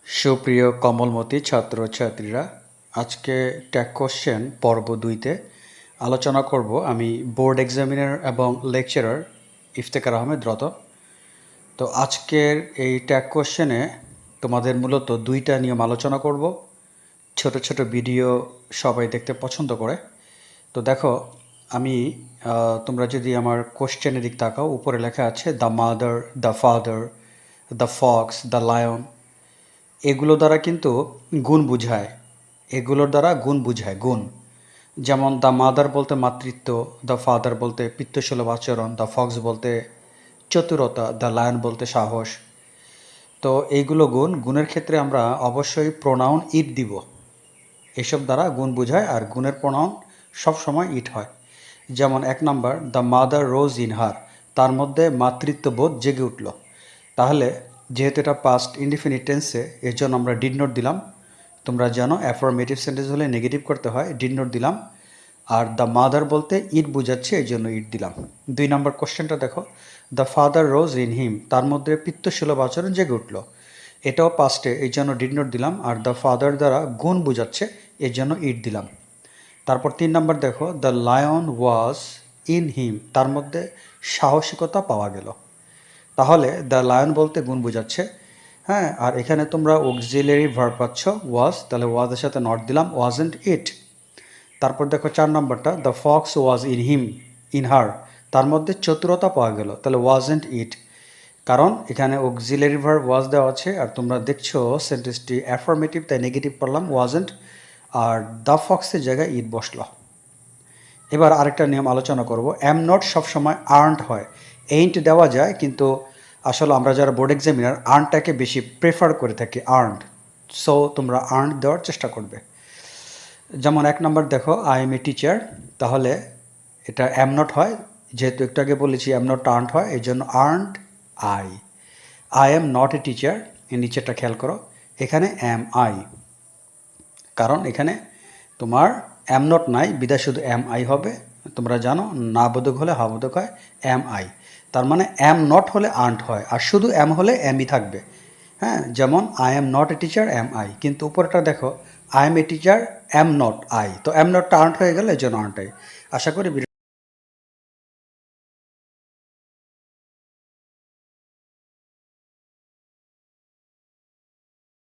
সুপ্রিয় কমলমতি ছাত্রছাত্রীরা, আজকে ট্যাগ কোশ্চেন পর্ব 2তে আলোচনা করব আমি বোর্ড এক্সামিনার এবং লেকচারার ইফতেখার আহমেদ রতন। তো আজকের এই ট্যাগ কোশ্চেনে তোমাদের মূলত 2টা নিয়ম আলোচনা করব। ছোট ছোট ভিডিও সবাই দেখতে পছন্দ করে। তো দেখো, আমি তোমরা যদি আমার কোশ্চেনের দিক তাকাও, উপরে লেখা আছে the mother, the father, the Fox, the lion. এগুলো দ্বারা কিন্তু গুণ বুঝায়, এগুলোর দ্বারা গুণ বুঝায়, গুণ। যেমন দ্য মাদার বলতে মাতৃত্ব, দ্য ফাদার বলতে পিতৃসুলভ আচরণ, দ্য ফক্স বলতে চতুরতা, দ্য লায়ন বলতে সাহস। তো এইগুলো গুণ, গুণের ক্ষেত্রে আমরা অবশ্যই প্রোনাউন ইট দিব। এসব দ্বারা গুণ বুঝায়, আর গুণের প্রোনাউন সবসময় ইট হয়। যেমন 1 number, the mother rose in her, তার মধ্যে মাতৃত্ববোধ জেগে উঠল। তাহলে যেহেতু এটা পাস্ট ইনডিফিনিট টেন্সে, এর জন্য আমরা ডিড নট দিলাম। তোমরা জানো অ্যাফার্মেটিভ সেন্টেন্স হলে নেগেটিভ করতে হয়, ডিড নট দিলাম। আর দ্য মাদার বলতে ইট বুঝাচ্ছে, এই জন্য ইট দিলাম। 2 নম্বর কোশ্চেনটা দেখো, the father rose in him, তার মধ্যে পিতৃসুলভ আচরণ জেগে উঠল। এটাও পাস্টে, এই জন্য ডিড নট দিলাম। আর দ্য ফাদার দ্বারা গুণ বুঝাচ্ছে, এর জন্য ইট দিলাম। তারপর 3 নম্বর দেখো, the lion was in him, তার মধ্যে সাহসিকতা পাওয়া গেল। তাহলে দ্য লায়ন বলতে গুণ বোঝাচ্ছে। হ্যাঁ, আর এখানে তোমরা অক্সিলারি ভার্ব পাচ্ছ ওয়াজ, তাহলে ওয়াজের সাথে নট দিলাম, ওয়াজেন্ট ইট। তারপর দেখো 4 নম্বরটা, the Fox was in him, in her, তার মধ্যে চতুরতা পাওয়া গেল, তাহলে ওয়াজেন্ট ইট। কারণ এখানে অক্সিলারি ভার্ব ওয়াজ দেওয়া আছে, আর তোমরা দেখছো সেন্টেন্সটি অ্যাফার্মেটিভ, তাই নেগেটিভ পড়লাম ওয়াজেন্ট, আর দ্য ফক্সের জায়গায় ইট বসলো। এবার আরেকটা নিয়ম আলোচনা করব। অ্যাম নট সবসময় আর্নড হয়, এইন্ট দেওয়া যায়, কিন্তু আসলে আমরা যারা বোর্ড এক্সামিনার আর্নটাকে বেশি প্রেফার করে থাকি, আর্নড। সো তোমরা আর্নড দেওয়ার চেষ্টা করবে। যেমন 1 নম্বর দেখো, আই এম এ টিচার, তাহলে এটা অ্যাম নট হয়, যেহেতু একটু আগে বলেছি অ্যাম নট আর্নড হয়, এই জন্য earned I. I am not a teacher, এই নিচেরটা খেয়াল করো, এখানে অ্যাম আই, কারণ এখানে তোমার অ্যাম নট নাই, বিদায় শুধু অ্যাম আই হবে। তোমরা জানো না বোধক হলে হা বোধক হয়, অ্যাম আই। তার মানে অ্যাম নট হলে আর্নড হয়, আর শুধু অ্যাম হলে অ্যামই থাকবে। হ্যাঁ, যেমন I am not a teacher am I, কিন্তু উপরটা দেখো I M a teacher am not I, তো অ্যাম নটটা আর্নড হয়ে গেলে এই জন্য আর্নড আই। আশা করি